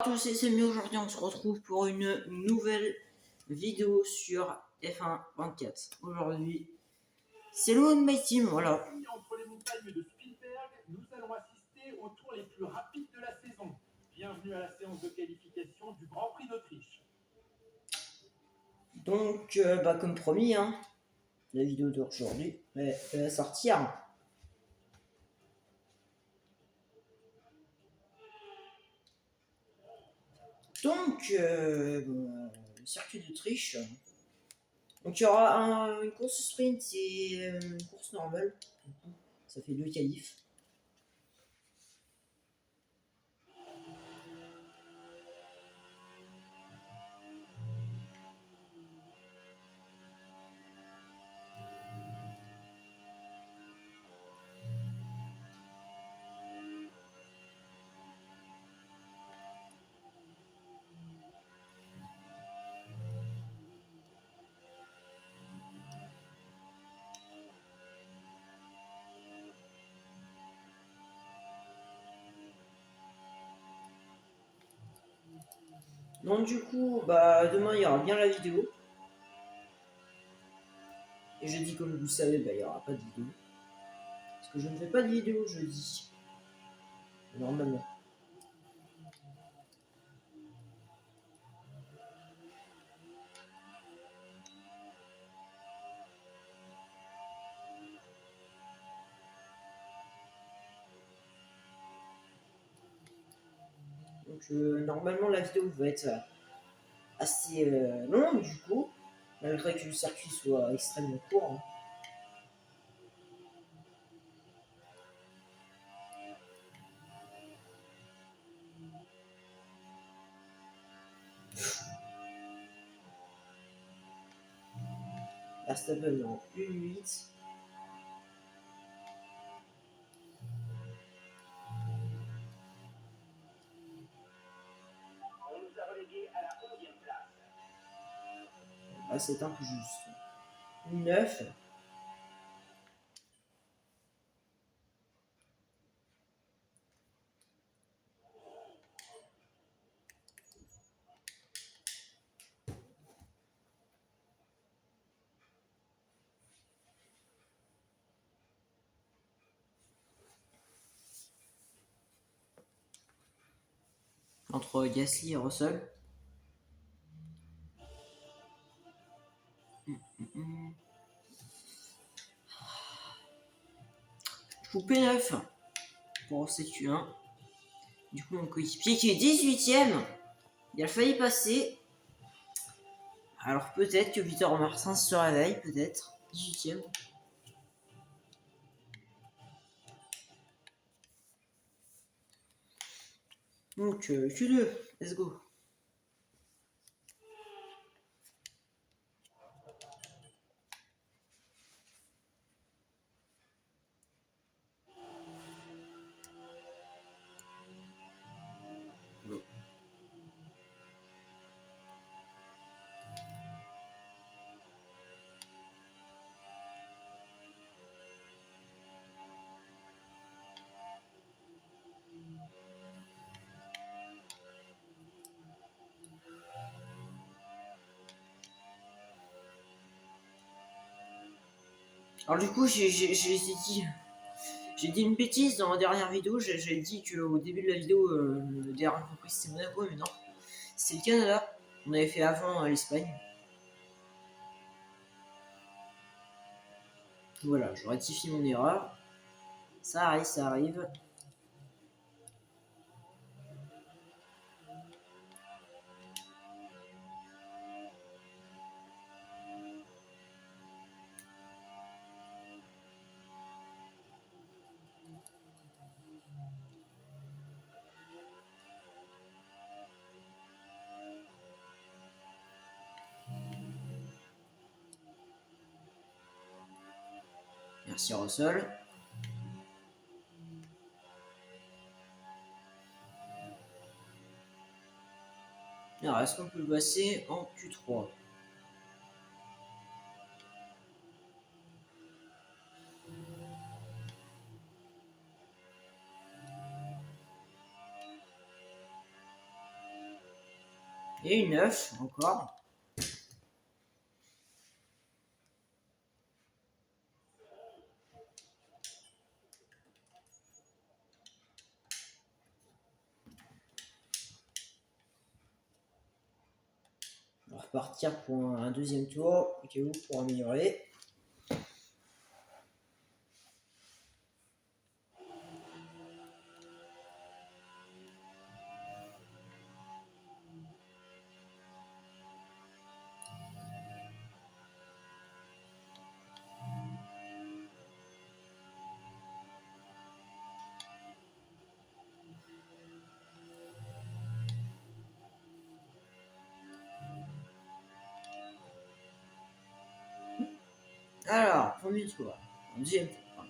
À tous, c'est mieux. Aujourd'hui on se retrouve pour une nouvelle vidéo sur F1 24. Aujourd'hui c'est le One My Team, voilà. Entre les montagnes de Spielberg, nous allons assister aux tours les plus rapides de la saison. Bienvenue à la séance de qualification du Grand Prix d'Autriche. Donc comme promis, la vidéo d'aujourd'hui va sortir. Donc le circuit d'Autriche. Donc il y aura une course sprint et une course normale. Ça fait 2 qualifs. Donc du coup, demain il y aura bien la vidéo. Et jeudi, comme vous le savez, il n'y aura pas de vidéo. Parce que je ne fais pas de vidéo jeudi. Normalement. Donc normalement la vidéo va être assez longue du coup. Malgré que le circuit soit extrêmement court. Verstappen en 1.8. On nous a relégués à la 11e place. Ah, c'est un peu juste. 9. Entre Gasly et Russell. Je coupe P9 pour CQ1. Du coup, mon coéquipier qui est 18ème, il a failli passer. Alors peut-être que Victor Martin se réveille, peut-être. 18ème. Donc Q2, let's go. Alors du coup, j'ai dit une bêtise dans la dernière vidéo. J'ai dit qu'au début de la vidéo, le dernier Grand Prix c'était Monaco, mais non, c'est le Canada. On avait fait avant l'Espagne. Voilà, je rectifie mon erreur. Ça arrive, ça arrive. Merci Russell. Alors, est-ce qu'on peut le passer en Q3? Et une 9 encore. On va repartir pour un deuxième tour, au cas où, pour améliorer. Alors, premier tour. Deuxième tour.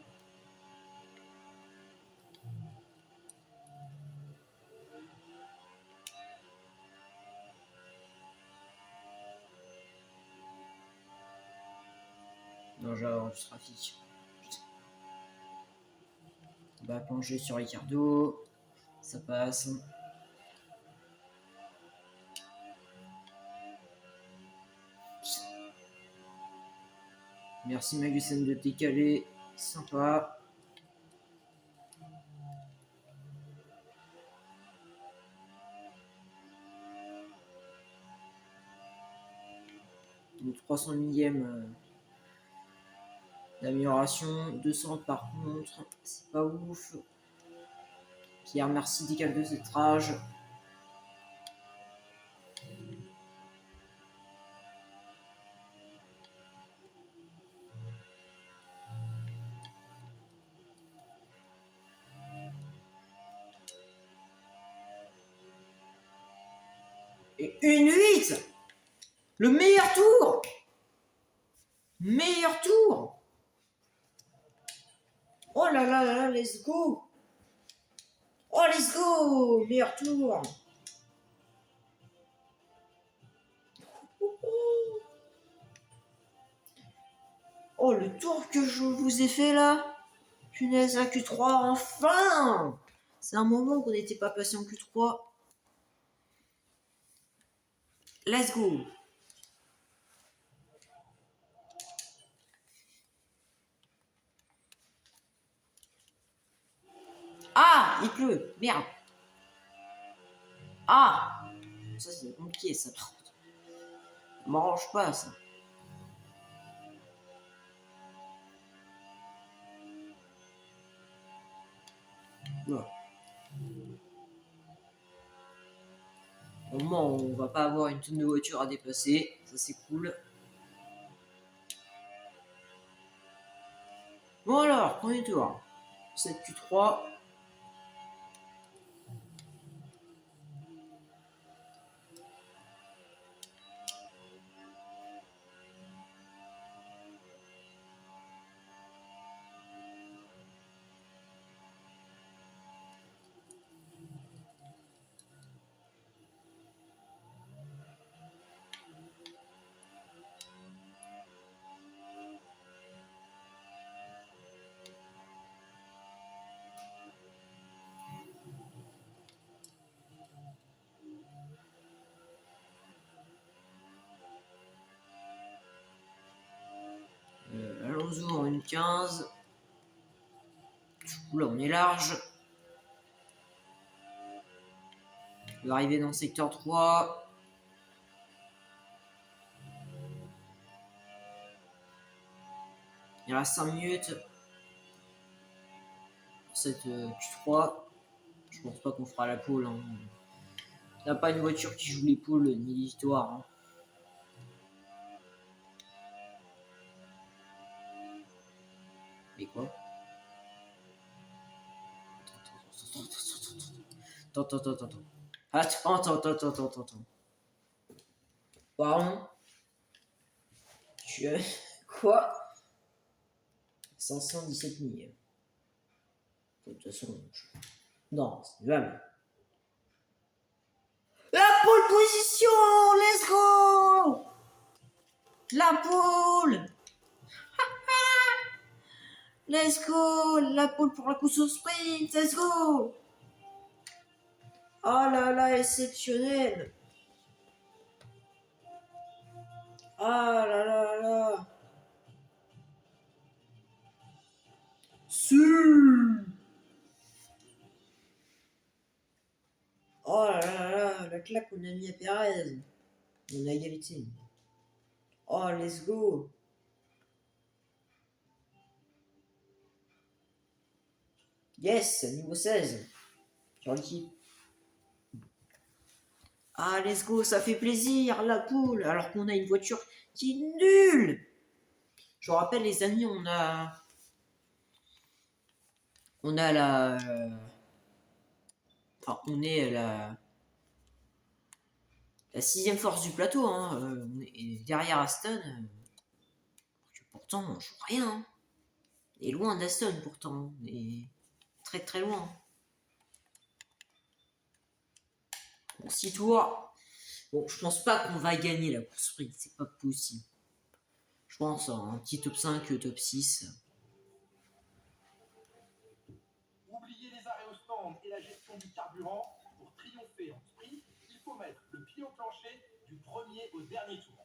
Non, j'ai avoir du trafic. On va plonger sur Ricardo. Ça passe. Merci Magnussen de décaler. Sympa. Donc 300 millième d'amélioration. 200 par contre. C'est pas ouf. Pierre, merci décale de cette rage. Et une 8. Le meilleur tour. Meilleur tour. Oh là là là là, let's go. Oh, let's go. Meilleur tour. Oh, le tour que je vous ai fait là. Punaise, la Q3, enfin. C'est un moment qu'on n'était pas passé en Q3. Let's go. Ah, il pleut. Merde. Ah. Ça, c'est compliqué, ça. Ça m'arrange pas, ça. Ouais. Au moins, on va pas avoir une tonne de voitures à dépasser. Ça, c'est cool. Bon alors, premier tour. Cette Q3. Alonso en une 15. Du coup, là, on est large. On va arriver dans le secteur 3. Il reste 5 minutes pour cette Q3. Je pense pas qu'on fera la pole. Hein. Il n'y a pas une voiture qui joue les poules ni l'histoire. Hein. Mais quoi? Attends. Pardon? Tu as... Quoi? 517 millième. De toute façon, non, c'est jamais. La pole position! Let's go! La pole! Let's go! La pole pour la course au sprint! Let's go! Oh là là, exceptionnel! Ah là là là. Si. Oh là là là, la claque qu'on a mis à Perez. On a égalité. Oh, let's go. Yes, niveau 16. Sur l'équipe. Ah, let's go, ça fait plaisir, la poule. Alors qu'on a une voiture qui est nulle. Je vous rappelle, les amis, on a la. Enfin, on est la sixième force du plateau. Hein. On est derrière Aston. Pourtant, on joue rien. Hein. Et loin d'Aston, pourtant. Et très très loin. Bon, 6 tours. Bon, je pense pas qu'on va gagner la course sprint. C'est pas possible. Je pense un petit top 5, top 6. Oubliez les arrêts au stand et la gestion du carburant. Pour triompher en sprint, il faut mettre le pied au plancher du premier au dernier tour.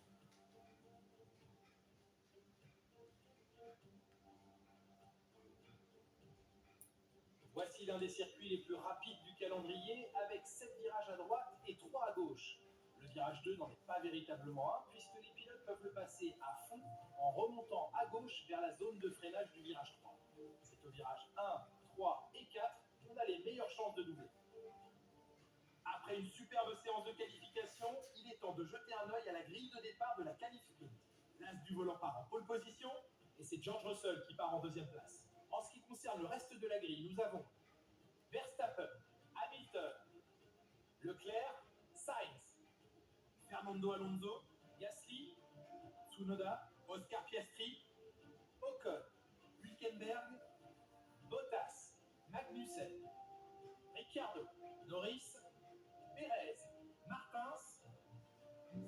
Voici l'un des circuits les plus rapides du calendrier avec 7 virages à droite et 3 à gauche. Le virage 2 n'en est pas véritablement un puisque les pilotes peuvent le passer à fond en remontant à gauche vers la zone de freinage du virage 3. C'est au virage 1, 3 et 4 qu'on a les meilleures chances de doubler. Après une superbe séance de qualification, il est temps de jeter un œil à la grille de départ de la qualification. L'as du volant part en pole position et c'est George Russell qui part en deuxième place. En ce qui concerne le reste de la grille, nous avons Verstappen, Hamilton, Leclerc, Sainz, Fernando Alonso, Gasly, Tsunoda, Oscar Piastri, Ocon, Hülkenberg, Bottas, Magnussen, Ricciardo, Norris, Perez, Martins,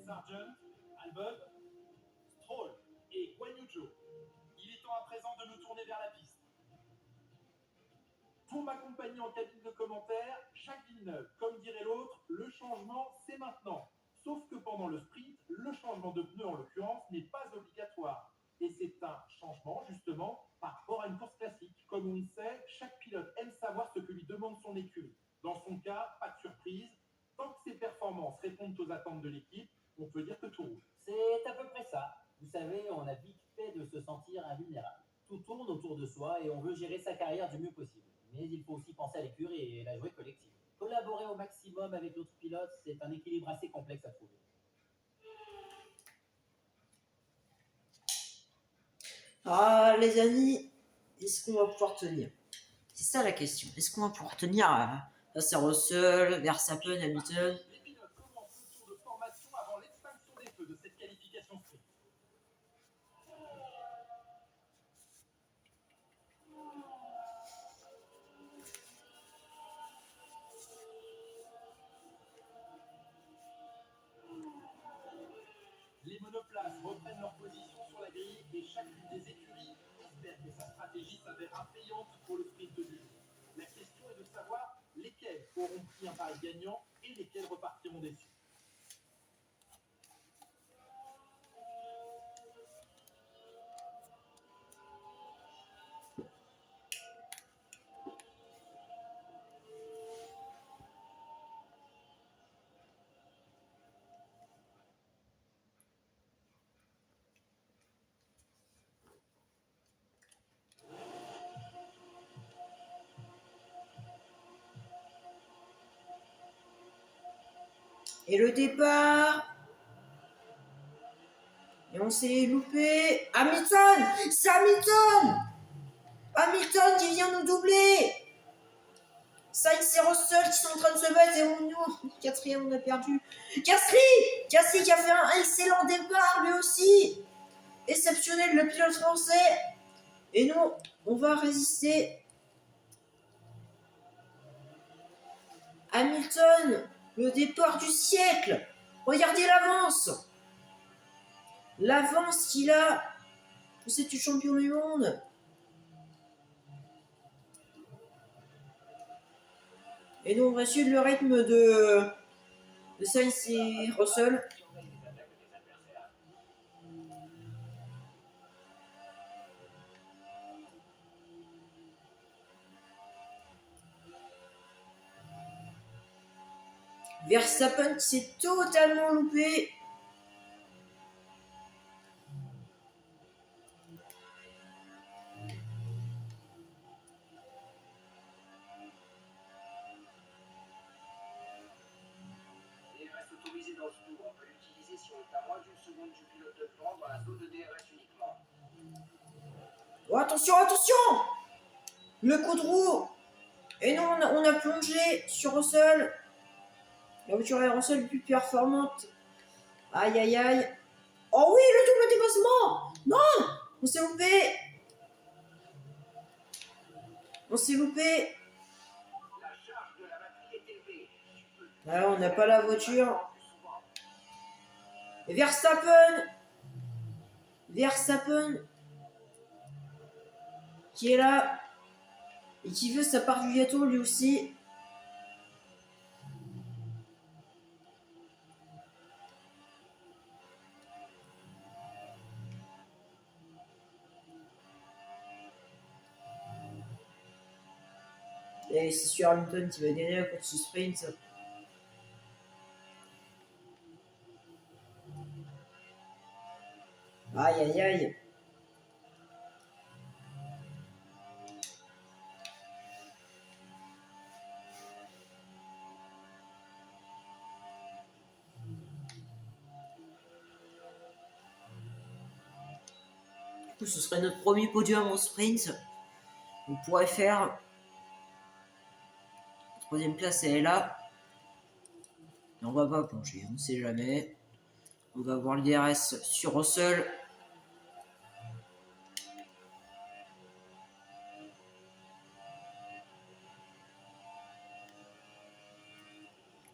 Sargent, Albon, Stroll et Guan Yu Zhou. Il est temps à présent de nous tourner vers la piste. Pour m'accompagner en cabine de commentaires, chaque Villeneuve, comme dirait l'autre, le changement c'est maintenant. Sauf que pendant le sprint, le changement de pneu en l'occurrence n'est pas obligatoire. Et c'est un changement justement par rapport à une course classique. Comme on le sait, chaque pilote aime savoir ce que lui demande son écurie. Dans son cas, pas de surprise. Tant que ses performances répondent aux attentes de l'équipe, on peut dire que tout roule. C'est à peu près ça. Vous savez, on a vite fait de se sentir invulnérable. Tout tourne autour de soi et on veut gérer sa carrière du mieux possible. Mais il faut aussi penser à l'écurie et la jouer collective. Collaborer au maximum avec l'autre pilote, c'est un équilibre assez complexe à trouver. Ah, les amis, est-ce qu'on va pouvoir tenir? C'est ça la question. Est-ce qu'on va pouvoir tenir face à Russell, Verstappen, Hamilton? Les pilotes commencent le tour de formation avant l'extinction des feux de cette qualification sprint. Les monoplaces reprennent leur position sur la grille et chacune des écuries espère que sa stratégie s'avérera payante pour le sprint du jour. La question est de savoir lesquelles auront pris un pari gagnant et lesquelles repartiront déçues. Et le départ. Et on s'est loupé. Hamilton! C'est Hamilton! Hamilton qui vient nous doubler! Sainz et Russell qui sont en train de se battre et nous, quatrième, on a perdu. Gasly! Gasly qui a fait un excellent départ lui aussi! Exceptionnel le pilote français! Et nous, on va résister. Hamilton, le départ du siècle! Regardez l'avance! L'avance qu'il a! C'est du champion du monde! Et nous, on va suivre le rythme de Sainz et Russell. Verstappen qui s'est totalement loupé. Il reste autorisé dans ce tour. On peut l'utiliser si on est à moins d'une seconde du pilote de devant dans la zone de DRS uniquement. Oh, attention, attention! Le coup de roue. Et non, on a plongé sur Russell. La voiture est Russell plus performante. Aïe, aïe, aïe. Oh oui, le double dépassement! Non! On s'est loupé! On s'est loupé! La charge de la batterie est élevée. Là, on n'a pas la voiture. Et Verstappen! Verstappen! Qui est là. Et qui veut sa part du gâteau, lui aussi. Et c'est sûr Hamilton qui va gagner la course sprint. Aïe aïe aïe. Du coup, ce serait notre premier podium au sprint. On pourrait faire. La troisième place, elle est là. Et on va pas plonger, on ne sait jamais. On va voir le DRS sur Russell.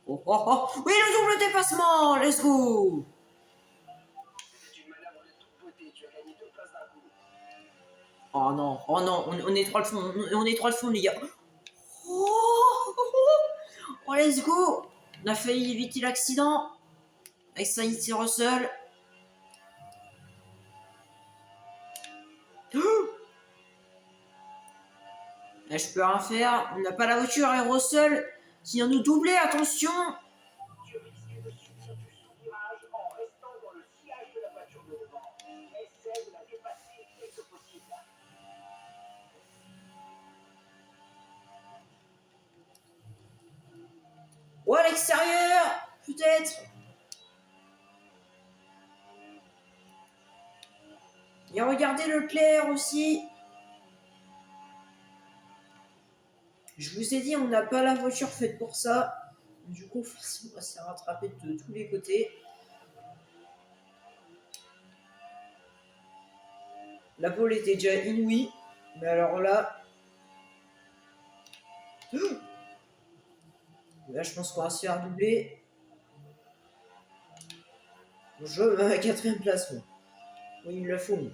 Oh, oh, oh. Oui, le double dépassement. Let's go. C'est une manœuvre de toute beauté. Tu as gagné 2 places d'un coup. Oh non, on est trois le fond, on est trois le fond, les gars. Oh, let's go. On a failli éviter l'accident avec Sainz et Russell. Là, je peux rien faire. On n'a pas la voiture et Russell qui vient nous doubler. Attention. Tu risques de subir du sous-virage en restant dans le sillage de la voiture de devant. Essaie de la dépasser dès que possible. Ou à l'extérieur, peut-être. Et regardez Leclerc aussi. Je vous ai dit, on n'a pas la voiture faite pour ça. Du coup, forcément, on va se faire rattraper de tous les côtés. La pole était déjà inouïe. Mais alors là... Là, je pense qu'on va se faire doubler. Je veux ma quatrième place, moi. Oui, il me la faut, moi.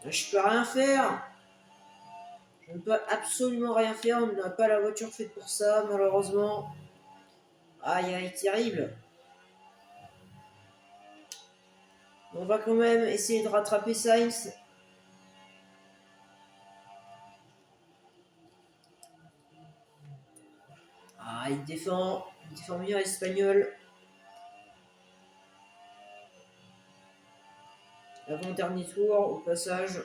Là, je peux rien faire. Je ne peux absolument rien faire. On n'a pas la voiture faite pour ça, malheureusement. Aïe, aïe, terrible. On va quand même essayer de rattraper Sainz. Ah, il défend bien l'Espagnol. Avant-dernier tour, au passage.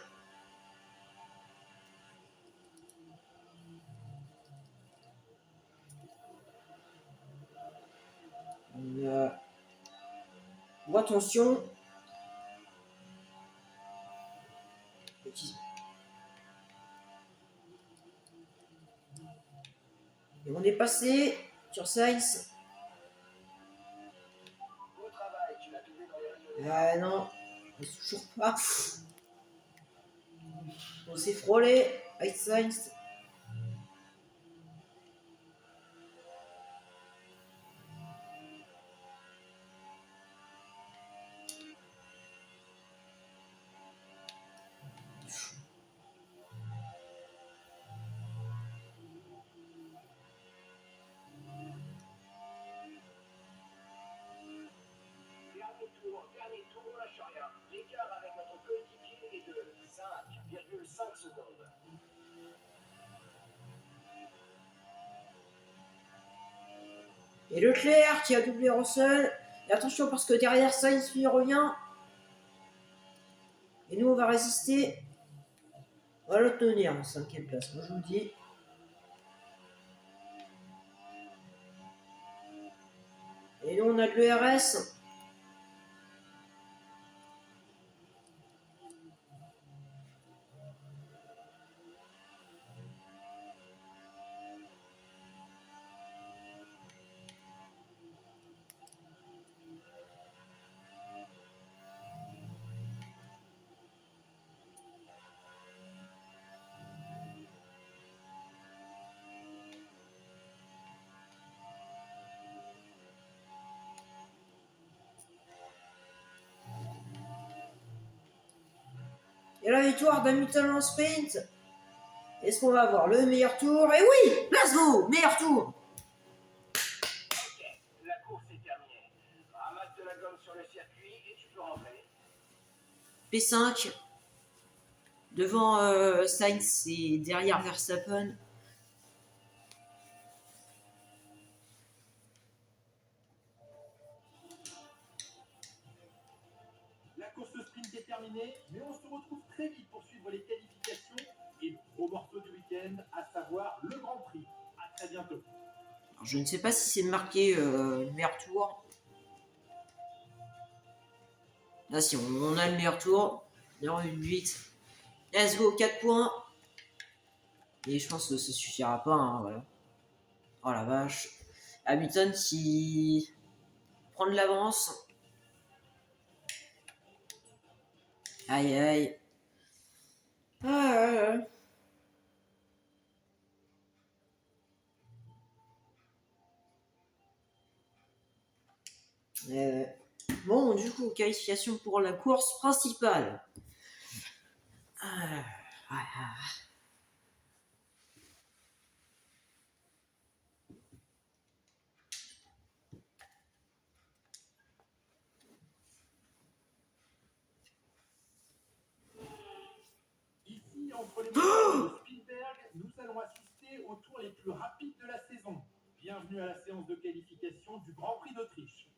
On a... Bon, attention. Et on est passé sur Sainz. Beau travail, tu l'as doublé dans les rayons. Ah non, on ne toujours pas. On s'est frôlé avec Sainz. 5 secondes. Et Leclerc qui a doublé Russell. Et attention parce que derrière Sainz lui revient. Et nous on va résister. On va le tenir en 5e place, moi je vous le dis. Et nous on a de l'ERS. Et la victoire d'Hamilton en sprint. Est-ce qu'on va avoir le meilleur tour? Et oui, let's go, meilleur tour. Ok, la course est terminée. Ramasse de la gomme sur le circuit et tu peux rentrer. P5 devant Sainz et derrière Verstappen. La course sprint est terminée, mais on se retrouve très vite pour suivre les qualifications et le gros morceau du week-end, à savoir le Grand Prix. À très bientôt. Alors, je ne sais pas si c'est marqué le meilleur tour. Là, si on a le meilleur tour, 0,8. Let's go, 4 points. Et je pense que ça suffira pas, hein, voilà. Oh la vache. Hamilton qui prend de l'avance. Aïe aïe. Ah, bon, du coup, qualification pour la course principale. Ah, ah, ah. Ici, entre les montagnes de Spielberg, nous allons assister aux tours les plus rapides de la saison. Bienvenue à la séance de qualification du Grand Prix d'Autriche.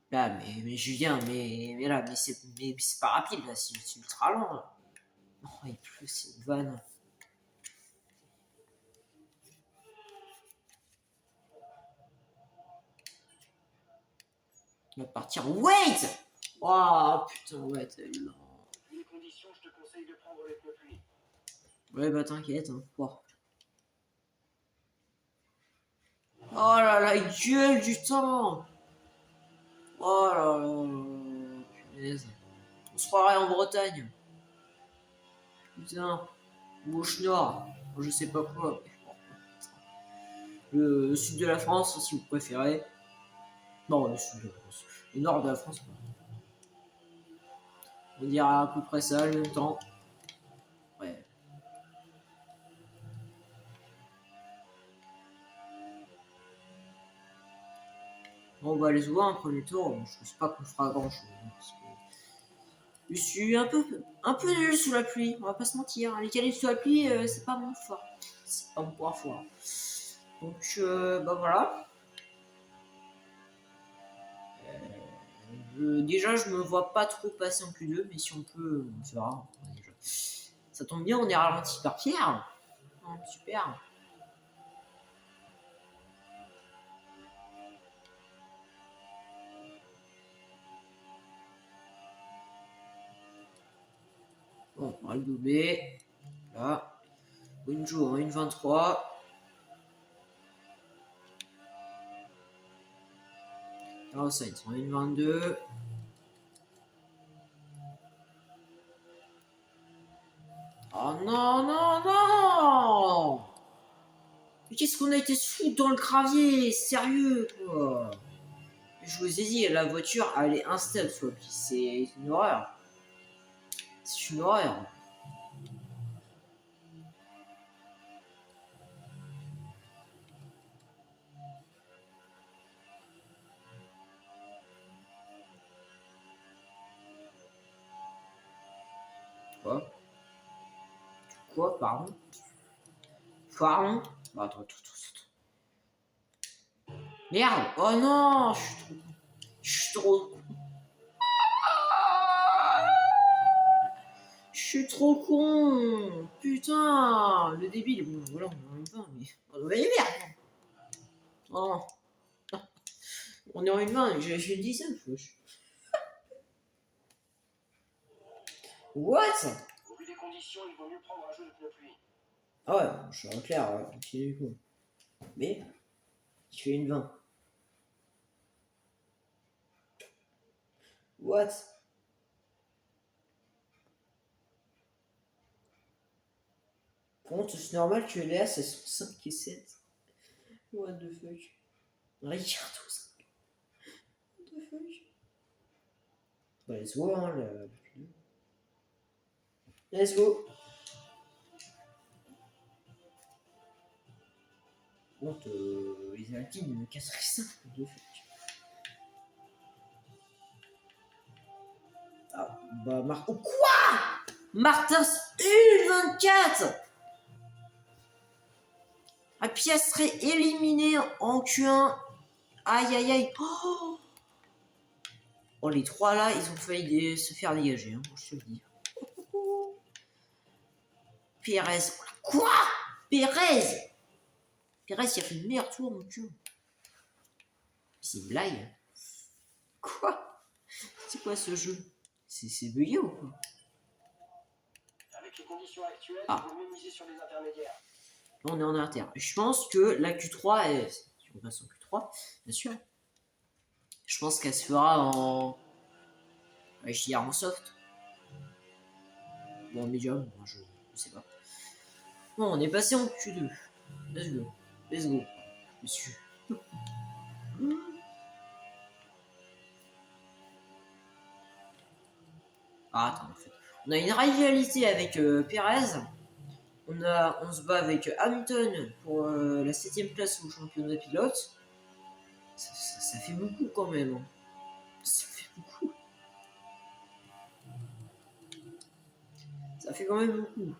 Là, mais Julien, mais là, mais c'est pas rapide, là, c'est ultra lent, là. Oh, il pleut, c'est une vanne. Il va partir. Wait! Oh putain, ouais, t'as eu là. Vu les conditions, je te conseille de prendre les pneus pluie. Ouais, bah t'inquiète, hein. Oh. Oh là là, il gueule du temps! Oh là là, punaise. On se croirait en Bretagne. Putain, ou au Nord, je sais pas quoi. Le sud de la France, si vous préférez. Non, le sud de la France. Le nord de la France. On dira à peu près ça en même temps. Ouais. Bon, on va aller jouer un premier tour. Je pense pas qu'on fera grand chose. Je suis un peu nul sous la pluie, on va pas se mentir. Les qualifs sous la pluie, c'est pas mon fort. C'est pas mon point fort. Donc, bah voilà. Déjà, je me vois pas trop passer en Q2, mais si on peut, on verra. Déjà. Ça tombe bien, on est ralenti par Pierre. Oh, super. Bon, on va le doubler. Là. Winjo en 1,23. Là, ça va être en 1,22. Oh non, non, non! Mais qu'est-ce qu'on a été se foutre dans le gravier? Sérieux, quoi! Je vous ai dit, la voiture, elle est instable, soit. C'est une horreur. C'est une horreur. Quoi? Quoi, pardon? Pardon? Attends. Merde! Oh non! Je suis trop. Je suis trop con! Putain! Le débile, bon, voilà, on en même pas, mais. On va y aller! Oh. On est en une main, j'ai une dizaine, wesh. What? Au vu des conditions, il vaut mieux prendre un jeu de pneu-pluie. Ah ouais, je suis en clair, du coup. Mais, je fais une 20. What? Contre, c'est normal que les As, elles sont 5 et 7. What the fuck? Ricardo, ça. What the fuck? Bah, let's go, hein, let's go. Bon, les Alpines me casseraient ça. What the fuck? Ah, bah, Marco. Quoi? Martin U24! Ah, puis elle serait éliminée en Q1. Aïe aïe aïe. Oh, oh les trois là, ils ont failli se faire dégager, hein, je te le dis. Pérez. Quoi? Pérez? Pérez, il a fait le meilleur tour, mon Dieu. C'est une blague. Quoi? C'est quoi ce jeu? C'est bugué ou quoi? Avec les conditions actuelles, Ah. il vaut mieux miser sur les intermédiaires. On est en inter. Je pense que la Q3 est. Si on passe en Q3, bien sûr. Je pense qu'elle se fera en. Ouais, je dirais en soft. Bon, en médium, moi, je sais pas. Bon, on est passé en Q2. Let's go. Let's go. Monsieur. Ah, attends, en fait. On a une rivalité avec Perez. On se bat avec Hamilton pour la 7ème place au championnat pilote. Ça fait beaucoup quand même. Hein. Ça fait beaucoup. Ça fait quand même beaucoup.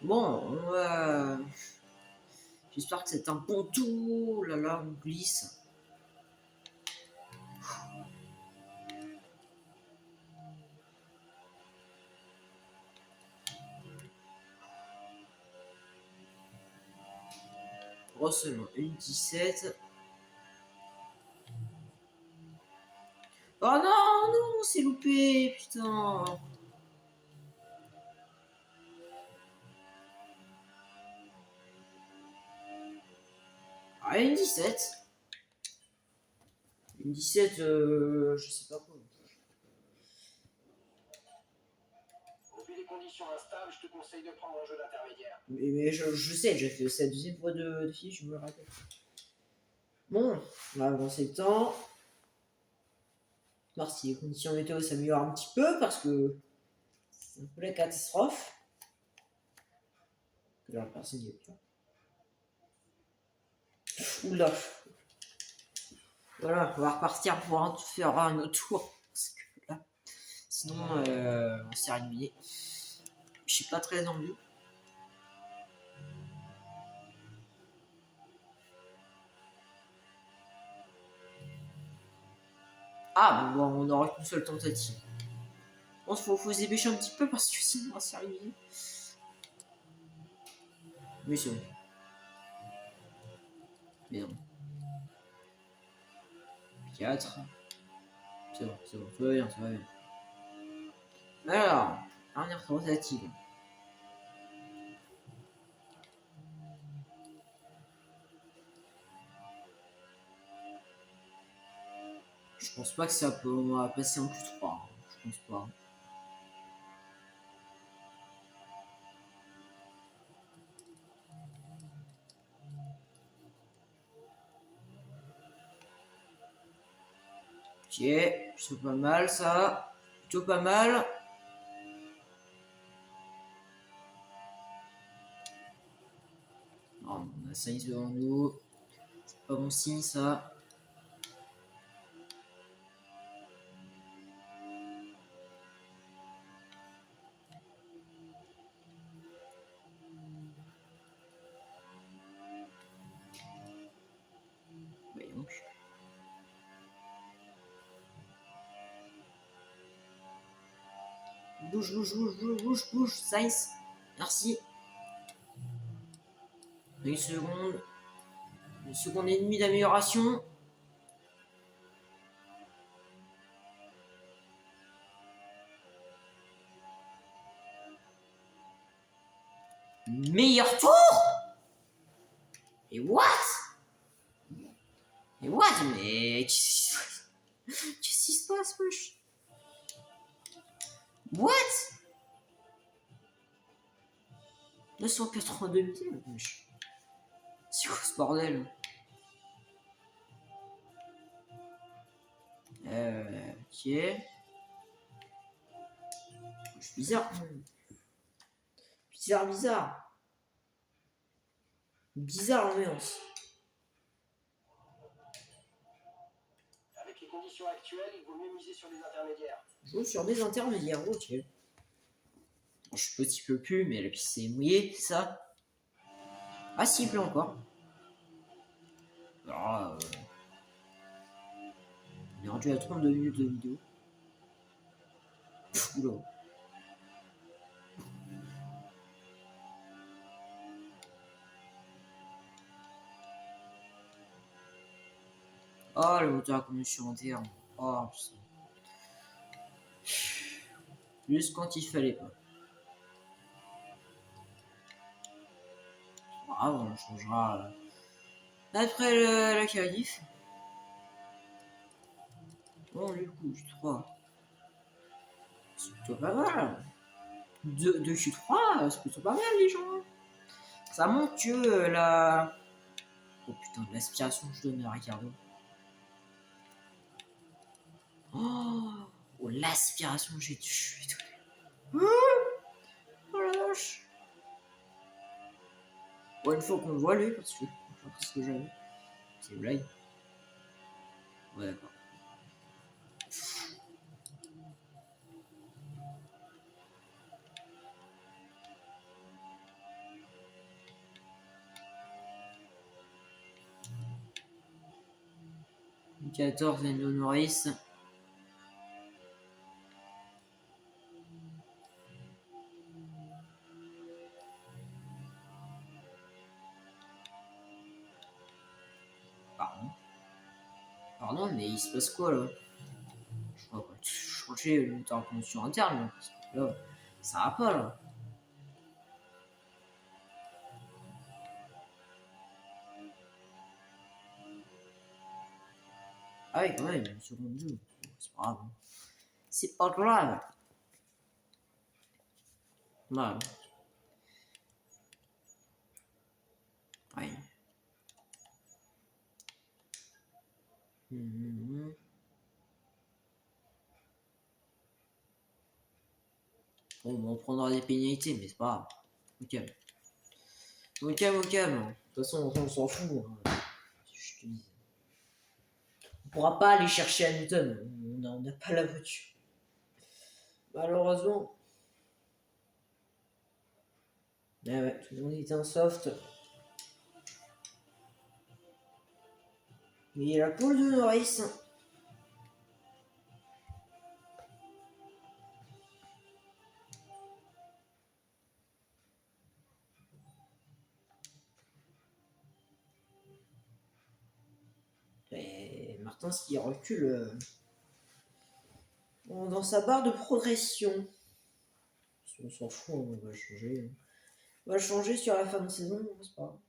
Bon, j'espère que c'est un bon tour. Là là, on glisse. Oh, seulement une 17. Oh non, non, c'est loupé, putain. Ah, une 17. Une 17, je sais pas quoi. Au vu des conditions instables, je te conseille de prendre un jeu d'intermédiaire. Mais je sais, j'ai fait cette deuxième fois de fille, je me rappelle. Bon, on va avancer le temps. Voir si les conditions météo s'améliorent un petit peu parce que c'est un peu la catastrophe. Alors, personne n'y est pas. Oula. Voilà, on va repartir pour faire un autre tour. Parce que là, sinon, on s'est éliminé. Je suis pas très envie. Ah, bon, on n'aura qu'une seule tentative. Bon, faut se dépêcher un petit peu parce que sinon, on va s'y arriver. Oui, c'est bon. Merde. 4. C'est bon, ça va bien, ça va bien. Alors, dernière tentative. Je pense pas que ça peut passer en Q3. Hein. Je pense pas. Ok, plutôt pas mal ça. Plutôt pas mal. Oh, on a Sainz devant nous. C'est pas bon signe ça. Ouais, donc. Bouge, bouge, bouge, bouge, bouge, bouge, Sainz. Merci. Une seconde. Une seconde et demie d'amélioration. Meilleur tour. Et what? Et what? Mais qu'est-ce qui se passe, wesh? What? 282 millième, wesh. C'est quoi ce bordel? Ok. C'est bizarre. Bizarre, bizarre. Bizarre l'ambiance. Avec les conditions actuelles, il vaut mieux miser sur les intermédiaires. Joue sur des intermédiaires, ok. Bon, je peux un petit peu plus, mais la piste est mouillée, ça. Ah si, il pleut encore. Alors, on est rendu à 32 minutes de vidéo. Pff, oula. Oh, le moteur à combustion interne. Oh, putain. Juste quand il fallait pas. Ah, on changera après la qualif. Bon, du coup, Q3. C'est plutôt pas mal. De Q3, c'est plutôt pas mal, les gens. Ça montre que la. Oh putain, l'aspiration que je donne à Ricardo. Oh, l'aspiration, j'ai tué. Oh la vache. Bon, une fois qu'on le voit, lui, parce que c'est ce que j'avais. C'est une blague. Ouais, d'accord. Le 14, Lando Norris. Pardon. Pardon, mais il se passe quoi là? Je crois que changer le moteur à combustion interne là. Parce que là, ça va pas là. Ah ouais, quand même, une seconde 2. C'est pas grave. C'est pas grave. Ouais. Ouais. Bon, on prendra des pénalités, mais c'est pas grave. Au calme. Au calme, au calme. De toute façon, on s'en fout. Hein. Je te dis. On pourra pas aller chercher Hamilton. On n'a pas la voiture. Malheureusement. Ah ouais, tout le monde était un soft. Mais il y a la poule de Norris. Et Martin, ce qui recule dans sa barre de progression. On s'en fout, on va changer. On va changer sur la fin de saison, c'est pas grave.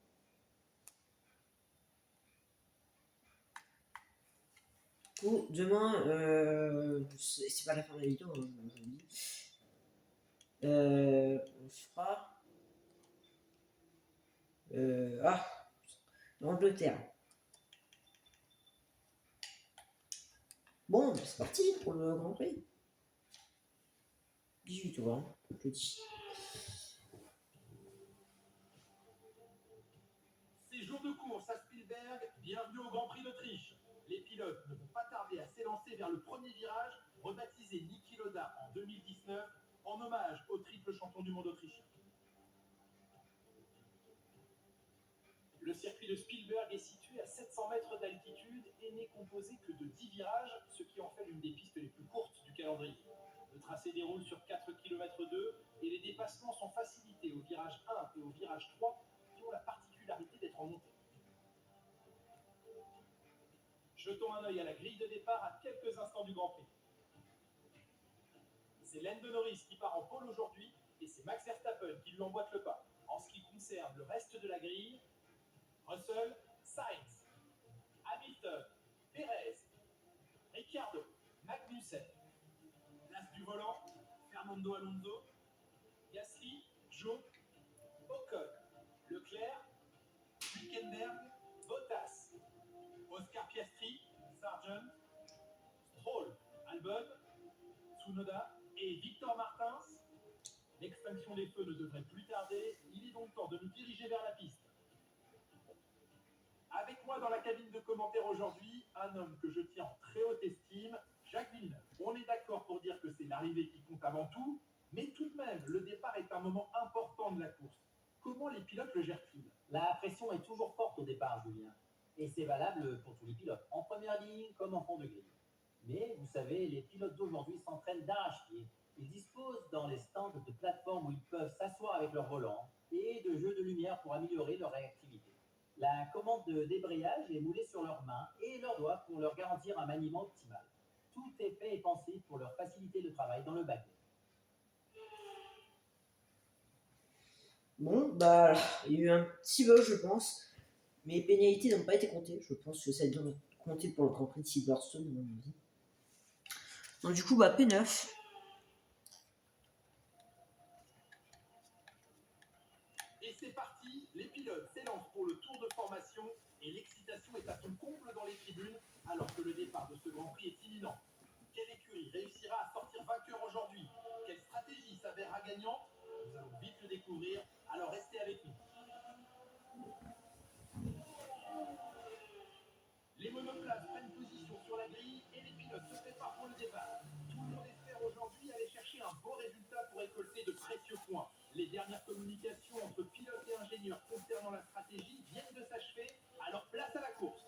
coup, demain, c'est pas la fin de la vidéo, hein, je vous le dis. On fera l'Angleterre. Bon, c'est parti pour le Grand Prix. 18 tours, hein, je dis. Ces jours de course à Spielberg, bienvenue au Grand Prix d'Autriche. Les pilotes ne vont pas tarder à s'élancer vers le premier virage, rebaptisé Niki Lauda en 2019, en hommage au triple champion du monde autrichien. Le circuit de Spielberg est situé à 700 mètres d'altitude et n'est composé que de 10 virages, ce qui en fait l'une des pistes les plus courtes du calendrier. Le tracé déroule sur 4 km 2 et les dépassements sont facilités au virage 1 et au virage 3 qui ont la particularité d'être en montée. Jetons un œil à la grille de départ à quelques instants du Grand Prix. C'est Lando Norris qui part en pôle aujourd'hui et c'est Max Verstappen qui lui emboîte le pas. En ce qui concerne le reste de la grille, Russell, Sainz, Hamilton, Perez, Ricciardo, Magnussen. Place du volant, Fernando Alonso, Gasly, Zhou, Ocon, Leclerc, Hülkenberg, Bottas, Oscar Piastri, Sargent, Stroll, Albon, Tsunoda et Victor Martins. L'extinction des feux ne devrait plus tarder, il est donc temps de nous diriger vers la piste. Avec moi dans la cabine de commentaires aujourd'hui, un homme que je tiens en très haute estime, Jacques Villeneuve. On est d'accord pour dire que c'est l'arrivée qui compte avant tout, mais tout de même, le départ est un moment important de la course. Comment les pilotes le gèrent-ils? La pression est toujours forte au départ, Julien. Et c'est valable pour tous les pilotes, en première ligne comme en fond de grille. Mais vous savez, les pilotes d'aujourd'hui s'entraînent d'arrache-pied. Ils disposent dans les stands de plateformes où ils peuvent s'asseoir avec leur volant et de jeux de lumière pour améliorer leur réactivité. La commande de débrayage est moulée sur leurs mains et leurs doigts pour leur garantir un maniement optimal. Tout est fait et pensé pour leur faciliter le travail dans le baquet. Bon, bah, il y a eu un petit bug, je pense. Mais les pénalités n'ont pas été comptées. Je pense que ça doit être compté pour le Grand Prix de Silverstone, à mon avis. Donc, du coup, bah, P9. Et c'est parti, les pilotes s'élancent pour le tour de formation et l'excitation est à son comble dans les tribunes alors que le départ de ce Grand Prix est imminent. Quelle écurie réussira à sortir vainqueur aujourd'hui? Quelle stratégie s'avérera gagnante? Nous allons vite le découvrir, alors restez avec nous. Les monoplaces prennent position sur la grille et les pilotes se préparent pour le départ. Tout le monde espère aujourd'hui aller chercher un beau résultat pour récolter de précieux points. Les dernières communications entre pilotes et ingénieurs concernant la stratégie viennent de s'achever, alors place à la course.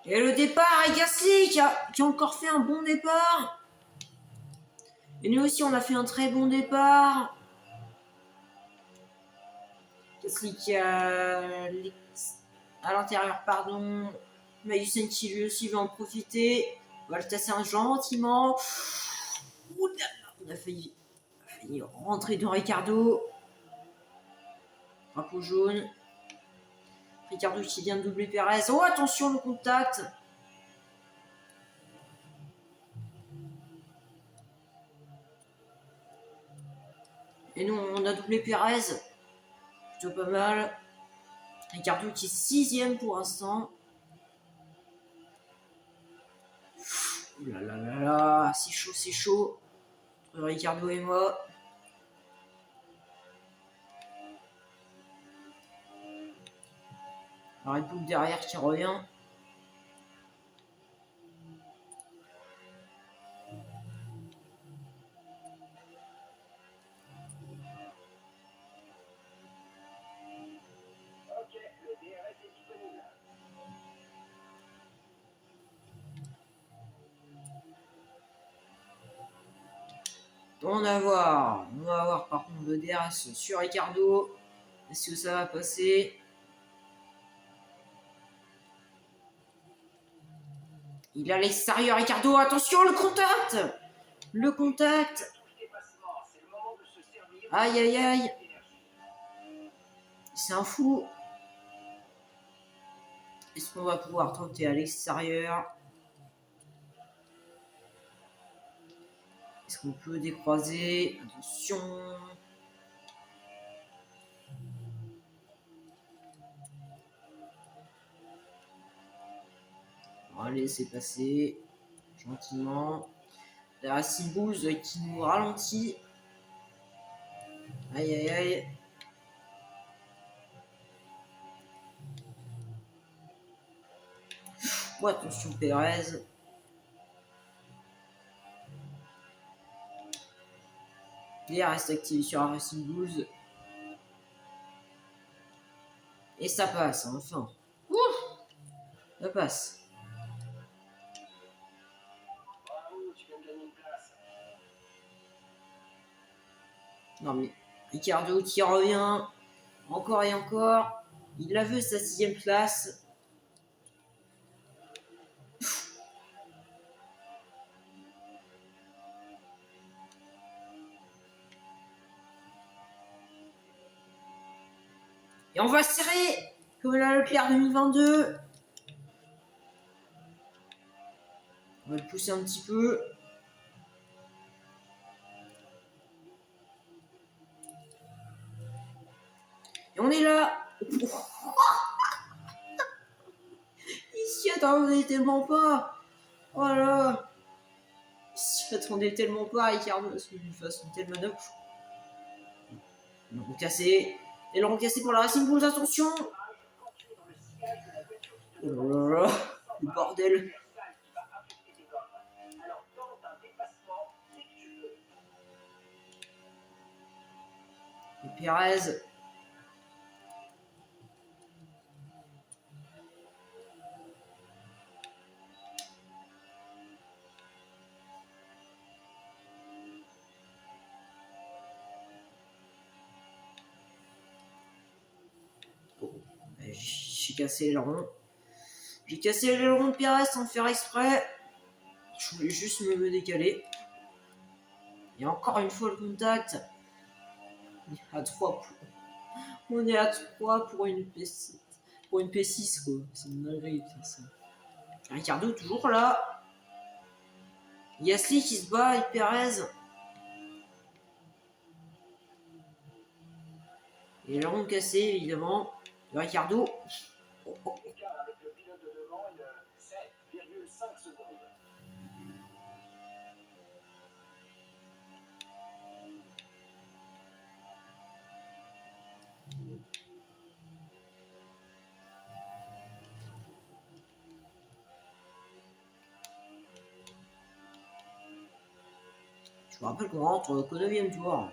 Et le départ est Gasly qui a encore fait un bon départ. Et nous aussi, on a fait un très bon départ. Gasly qui a à l'intérieur, pardon. Magnussen qui lui aussi veut en profiter. On va le tasser gentiment. Ouh là là, on a failli rentrer dans Ricardo. Drapeau jaune. Ricardo qui vient de doubler Perez. Oh, attention, le contact. Et nous, on a doublé Perez. Plutôt pas mal. Ricardo qui est 6ème pour l'instant. Ouh là là là là, c'est chaud, c'est chaud. Entre Ricardo et moi. La Red Bull derrière qui revient. Ok, le DRS est disponible. On va voir par contre le DRS sur Ricardo. Est-ce que ça va passer? Il a l'extérieur, Ricardo. Attention, le contact. Le contact. Aïe, aïe, aïe. C'est un fou. Est-ce qu'on va pouvoir tenter à l'extérieur? Est-ce qu'on peut décroiser? Attention. On va laisser passer gentiment. La Racing Bulls qui nous ralentit. Aïe aïe aïe. Oh, attention Pérez. Il reste activé sur la Racing Bulls. Et ça passe, hein, enfin. Ouh, ça passe. Non mais Ricardo qui revient. Encore et encore. Il a vu sa 6ème place. Et on va serrer comme la Leclerc 2022. On va le pousser un petit peu. Et on est là. Il s'y attendait tellement pas. Voilà. Il s'y attendait tellement pas, Ricardo, à ce qu'il fasse une telle manœuvre. Aileron cassé. Aileron cassé pour la Racing Bulls, attention. Oh là là, le bordel. Et Pérez. J'ai cassé l'aileron. J'ai cassé l'aileron de Pérez sans faire exprès. Je voulais juste me décaler. Et encore une fois le contact. On est à 3 pour... On est à 3 pour une P6. Pour une P6 quoi. C'est une dinguerie de faire ça. Ricardo toujours là. Gasly qui se bat avec Pérez. Et l'aileron cassé évidemment. De Ricardo. Avec le pilote de devant, il a 7,5 secondes. Je me rappelle qu'on rentre qu'au 9ème tour.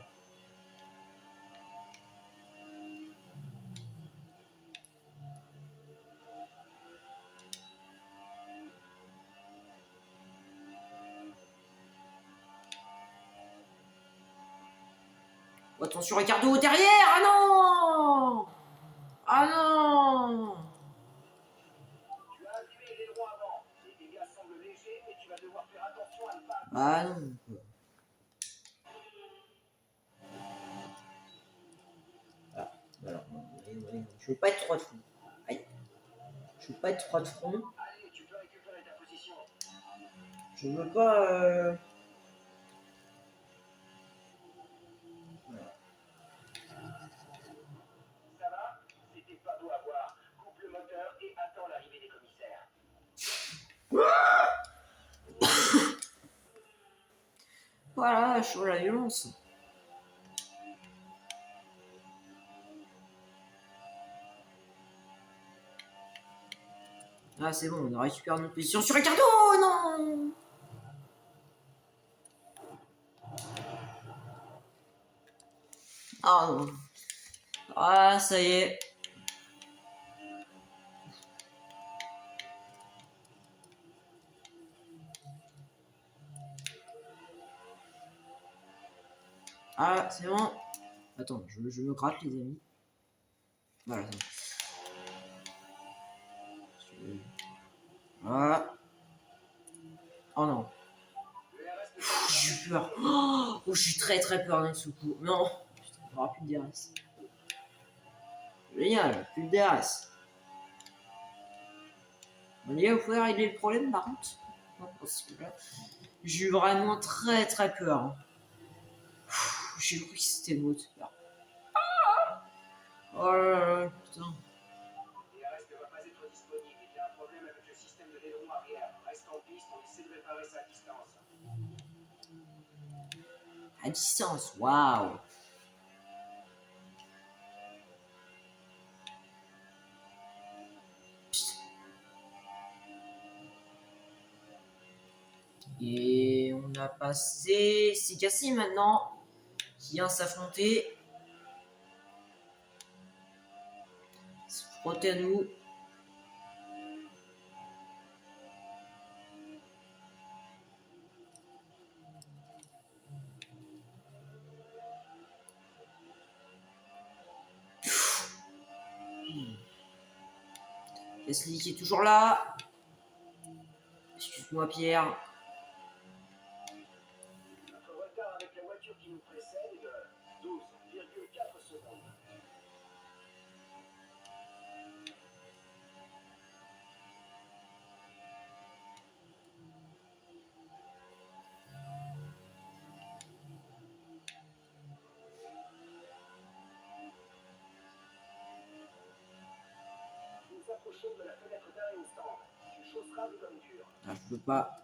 Oh, attention Ricardo derrière. Ah non. Ah non. Tu as abîmé l'aileron avant. Les dégâts semblent légers, mais tu vas devoir faire attention à ne pas. Ah non. Ah, alors, je veux pas être 3 de front. Aïe. Je veux pas être 3 de front. Allez, tu peux récupérer ta position. Je veux pas. Ça va? C'était pas beau à voir. Coupe le moteur et attends l'arrivée des commissaires. Voilà, je suis la violence. Ah, c'est bon, on a récupéré notre position sur Ricardo. Non. Ah non. Ah, ça y est. Ah, c'est bon. Attends, je me gratte, les amis. Voilà, c'est bon. Voilà. Oh non. J'ai eu peur. Oh, j'ai très très peur d'un coup. Non. Putain, il n'y aura plus de DRS. Génial, plus de DRS. Bon, les gars, vous pouvez régler le problème par contre? Non, parce que là, j'ai eu vraiment très très peur. Hein. J'ai cru que c'était le mot de peur. Oh là là, putain. DRS ne va pas être disponible. Il y a un problème avec le système de l'aileron arrière. Reste en piste, on essaie de réparer ça à distance. À distance, waouh. Et on a passé. C'est Cassie maintenant qui vient s'affronter. Se frotter à nous. Gasly qui est toujours là. Excuse-moi Pierre. Notre retard avec la voiture qui nous précède est de 12,4 secondes. Nous approchons de la fenêtre d'arrêt au stand. Tu chausseras comme dur. Ah, je peux pas.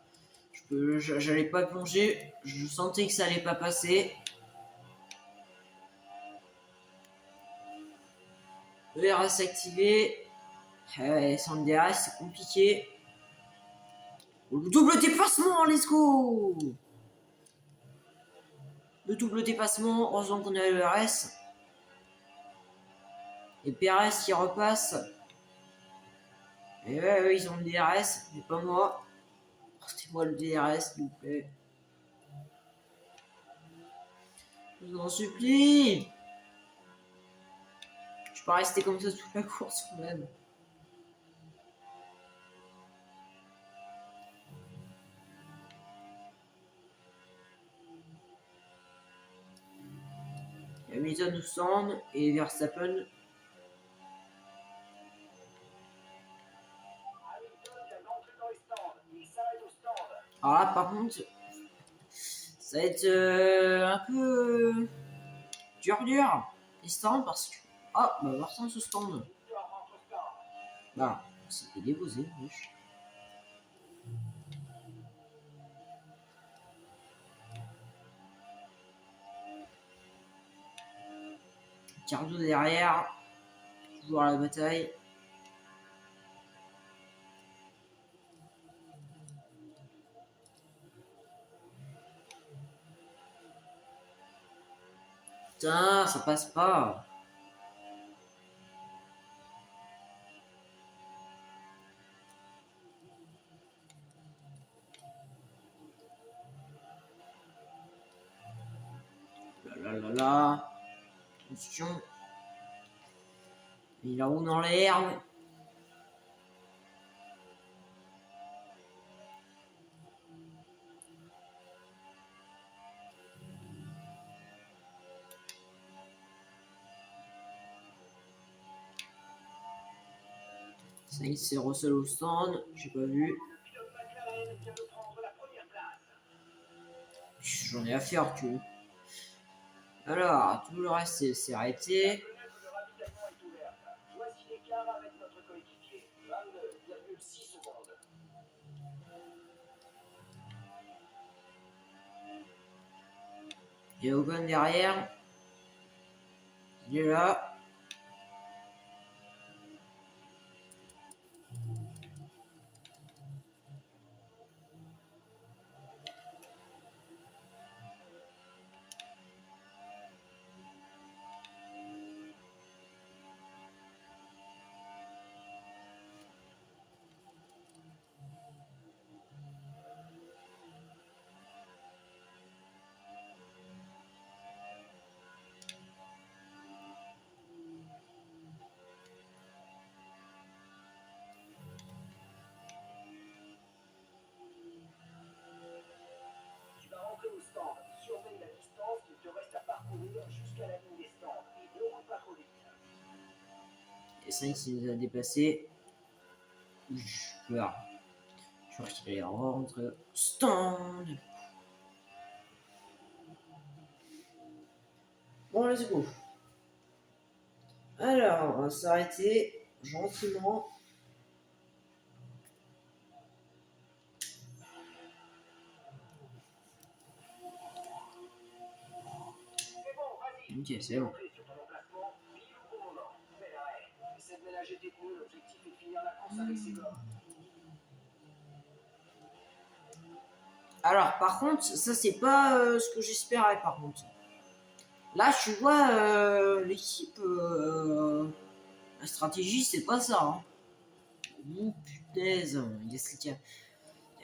J'allais pas plonger. Je sentais que ça allait pas passer. ERS activé. Sans le DRS, c'est compliqué. Le double dépassement, let's go! Le double dépassement, heureusement qu'on a le RS. Et Perez qui repasse. Et ouais, ils ont le DRS, mais pas moi. Portez-moi le DRS, s'il vous plaît. Je vous en supplie. Je peux pas rester comme ça toute la course quand même. Hamilton nous stand et Verstappen. Hamilton vient d'entrer dans les stands. Il s'arrête au stand. Alors là, par contre, ça va être un peu dur les stands parce que. Ah, bah Martin se stand. Victoire rentre au stand. Bah, c'était déposé, wesh. Cardio derrière, toujours à la bataille. Putain, ça passe pas. Là. Attention. Il roule dans l'herbe. Ça y est, c'est Russell au stand. J'ai pas vu. Le pilote McLaren vient de prendre la première place. J'en ai affaire, tu vois. Alors, tout le reste c'est arrêté. La fenêtre de ravitaillement est ouverte. Voici l'écart avec notre coéquipier. 22,6 secondes. Il y a Ocon derrière. Il est là. Et Sainz il nous a dépassé. Je pleure. Je crois qu'il rentre. Stand. Bon, let's go. Alors, on va s'arrêter gentiment. C'est bon, vas-y. Ok, c'est bon. Entrée sur ton emplacement, pile au bon moment. Bel arrêt. Essaie de ménager tes pneus, l'objectif est de finir la course avec ces gommes. Alors, par contre, ça, c'est pas ce que j'espérais, par contre. Là, tu vois, l'équipe, la stratégie, c'est pas ça. Hein. Oh, punaise. Il a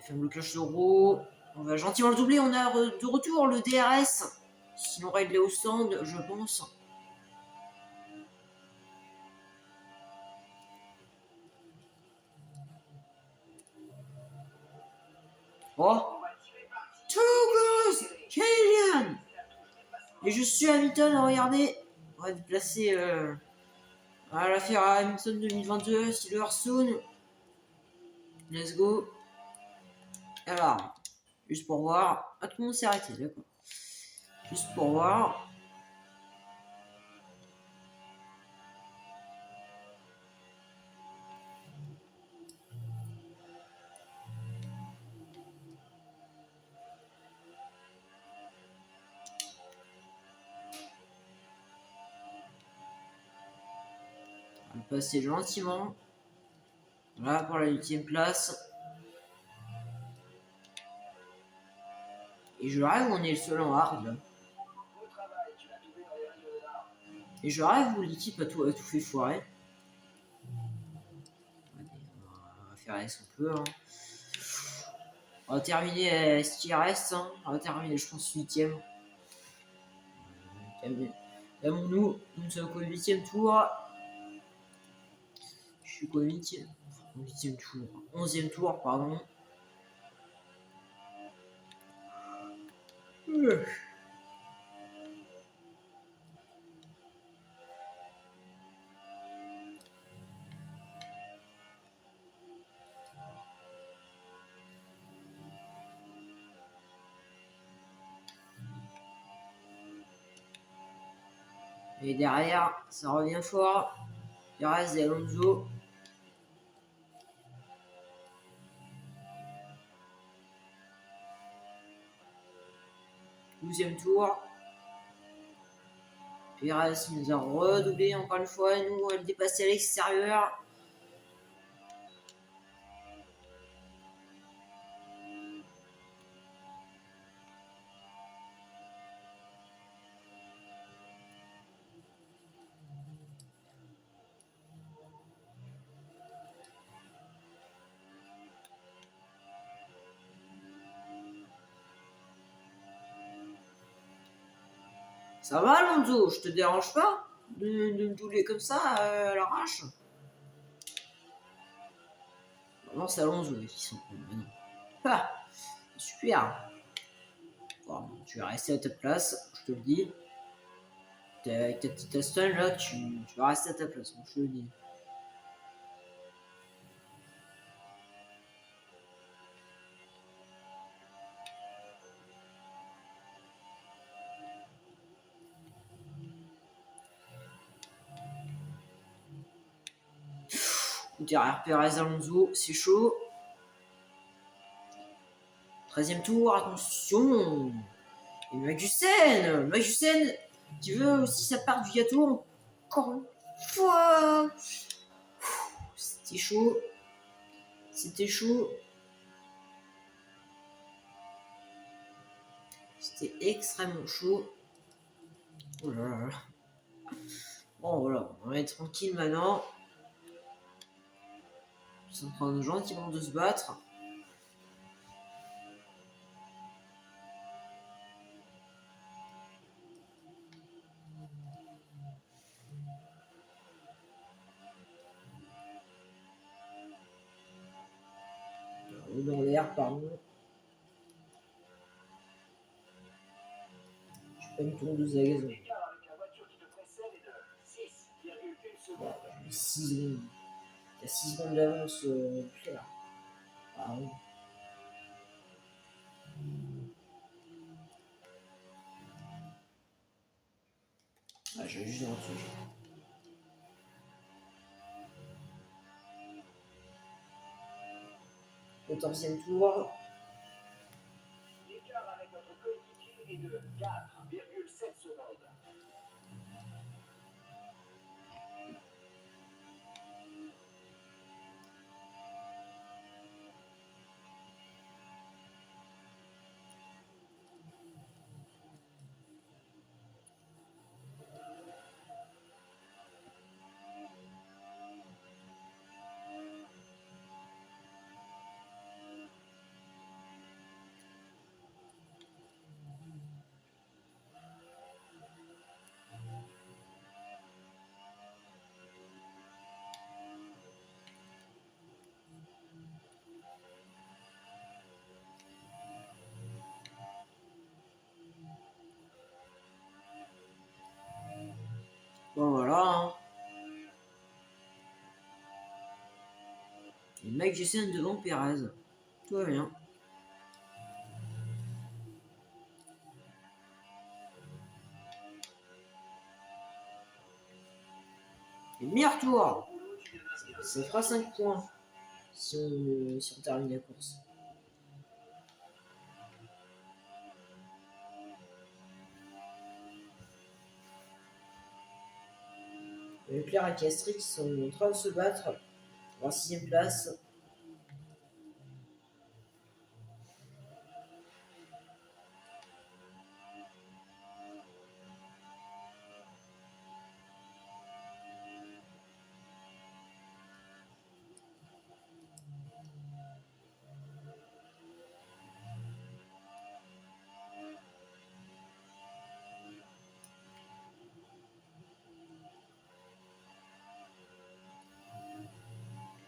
fait un blocage euro. On va gentiment le doubler. On a de retour le DRS. Sinon, réglé au stand, je pense. Oh, On va tirer parti. too close, Kylian. Et je suis Hamilton, regardez. On va déplacer à la Ferrari Hamilton 2022, Silverstone. Let's go. Alors, juste pour voir. Ah, tout le monde s'est arrêté, d'accord. Juste pour voir. On va passer gentiment. Voilà pour la 8ème place. Et je rêve où on est le seul en hard là. Bon travail, tu l'as doublé dans les règles de l'art. Et je rêve où l'équipe a tout fait foirer. On va faire ce qu'on peut. Hein. On va terminer ce qui reste. Hein. On va terminer, je pense, 8ème. Nous sommes qu'au 8ème tour. Je suis qu'au 8ème. 8ème tour. 11ème tour, pardon. Et derrière, ça revient fort. Il reste Alonso. Douzième tour. Pérez nous a redoublé encore une fois. Nous, on va le dépasser à l'extérieur. Ça va, Alonso? Je te dérange pas de me doubler comme ça à l'arrache? Non, c'est Alonso qui sont. Ah, super. Bon, tu vas rester à ta place, je te le dis. Avec ta petite Aston là, tu vas rester à ta place, je te le dis. Derrière Pérez Alonso, c'est chaud. 13ème tour, attention. Et Magnussen qui veut aussi sa part du gâteau. Encore une fois. C'était chaud. C'était chaud. C'était extrêmement chaud. Oh là là. Bon voilà, on va être tranquille maintenant. Ils sont en train de gentiment de se battre. Ou dans l'air, pardon. Je fais une tourne de zagaison. L'écart avec la voiture qui te précède est de 6,1 Bon, 6 secondes. Il y a 6 secondes d'avance Pierre. Ah oui. Ah, j'ai juste dans le sujet. Le 14e tour. L'écart avec notre coéquipier est de 4,7 secondes. Bon voilà. Hein. Et Mike Jessen devant Perez. Tout va bien. Et meilleur tour. Ça fera 5 points si on termine la course. Et Leclerc et Piastri qui sont en train de se battre pour la 6e place.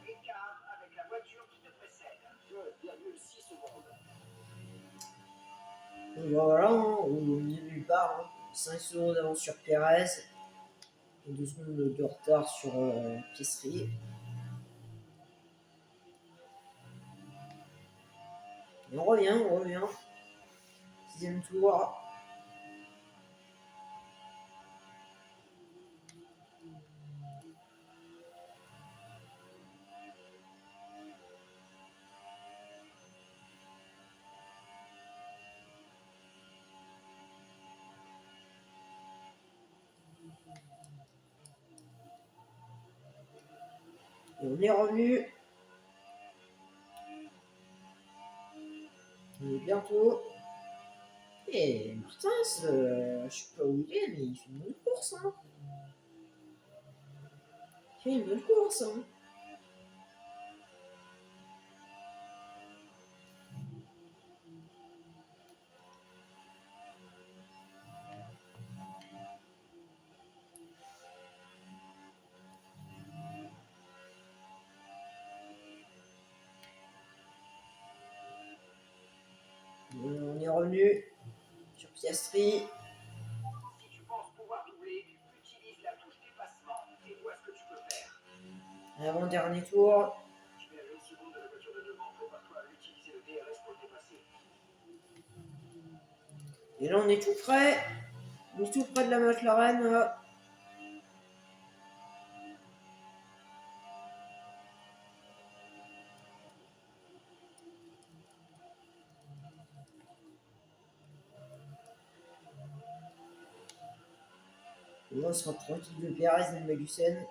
Écart avec la voiture qui te précède. 2,6 secondes. Donc voilà, hein, au milieu de nulle part. Hein. 5 secondes d'avance sur Perez. Et 2 secondes de retard sur Piastri. Et on revient. 6e tour. Et on est revenu. On est bientôt. Et Martins, je sais pas où il est, mais il fait une bonne course. Hein. Il fait une bonne course. Hein. On est revenu sur Piastri. Si tu penses pouvoir doubler, utilise la touche dépassement et vois ce que tu peux faire. Avant-dernier tour. Tu es à 1 seconde de la voiture de devant. Prépare-toi à utiliser le DRS pour le dépasser. Et là, on est tout près. On est tout près de la McLaren. Là. Et là, on sera tranquille de Perez et de Magnussen.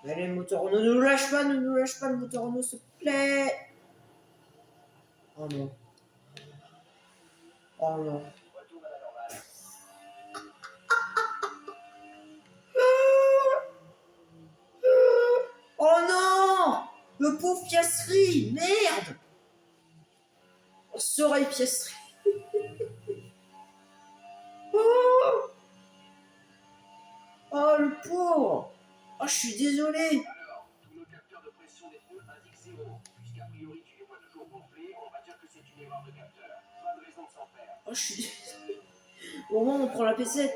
Allez, le moteur Renault, ne nous lâche pas le moteur Renault, s'il te plaît. Oh non. Oh non. Retourne à la normale. Oh non. Le pauvre Piastri, merde. Oh, serait Piastri. Oh. Oh, le pauvre. Oh, je suis désolé. Alors, tous nos capteurs de pression des pneus indiquent 0. Puisqu'a priori tu les vois toujours gonflés, on va dire que c'est une erreur de capteur. Pas de raison de s'en faire. Oh, je suis désolé. Au moment où on prend la P7.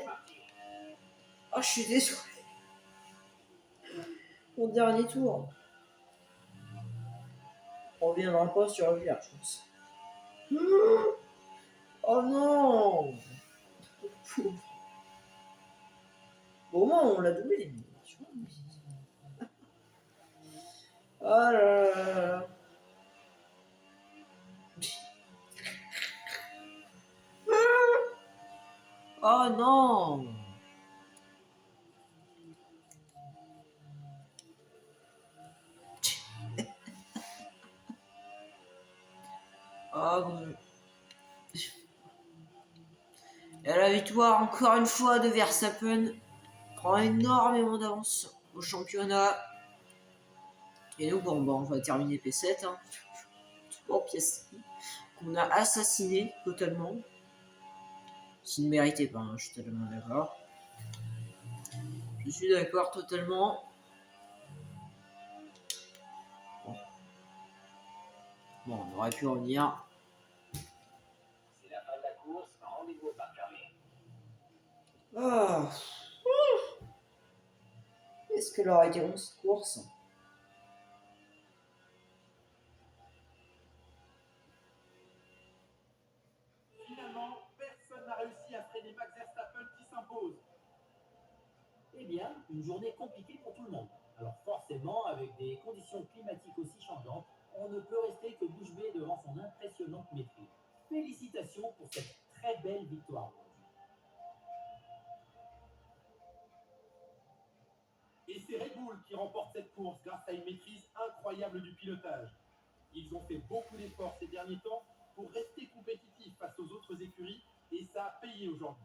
Ah, je suis désolé. Mon dernier tour. On reviendra pas sur le VR, je pense. Oh non. Au moins, on l'a doublé. Oh là là là là. Oh non. Ah bon. Et la victoire encore une fois de Verstappen prend énormément d'avance au championnat. Et nous, bon, on va terminer P7. Hein. Toujours pièce qu'on a assassiné totalement. S'il ne méritait pas, hein, je suis totalement d'accord. Je suis d'accord totalement. Bon, on aurait pu revenir. C'est la fin de la course, rendez-vous au parc fermé. Ah. Est-ce que l'aurait été 11 courses? Finalement, personne n'a réussi à freiner Max Verstappen qui s'impose. Eh bien, une journée compliquée pour tout le monde. Alors forcément, avec des conditions climatiques aussi changeantes, on ne peut rester que bouche bée devant son impressionnante maîtrise. Félicitations pour cette très belle victoire. Et c'est Red Bull qui remporte cette course grâce à une maîtrise incroyable du pilotage. Ils ont fait beaucoup d'efforts ces derniers temps pour rester compétitifs face aux autres écuries et ça a payé aujourd'hui.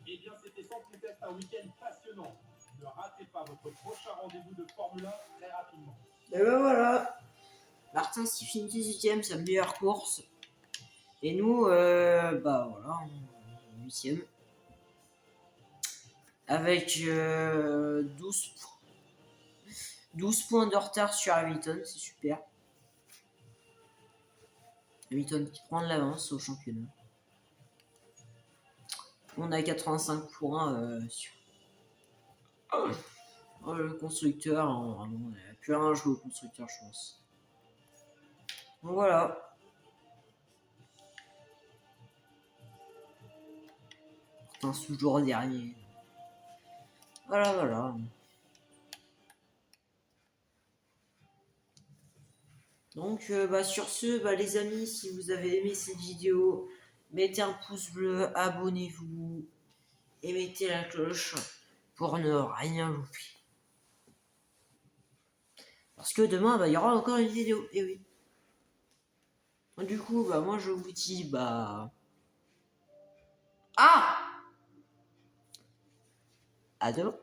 Eh bien, c'était sans conteste un week-end passionnant. Ne ratez pas votre prochain rendez-vous de Formule 1 très rapidement. Et ben voilà. Martin qui finit 18ème, sa meilleure course. Et nous, bah voilà, 8ème. Avec 12 points de retard sur Hamilton, c'est super. Hamilton qui prend de l'avance au championnat. On a 85 points sur le constructeur. On n'a plus rien à jouer au constructeur, je pense. Donc voilà. Pourtant, c'est toujours le dernier. Voilà, voilà. Donc, sur ce, les amis, si vous avez aimé cette vidéo, mettez un pouce bleu, abonnez-vous et mettez la cloche pour ne rien louper. Parce que demain, il y aura encore une vidéo. Et oui. Du coup, moi, je vous dis, Ah! À demain.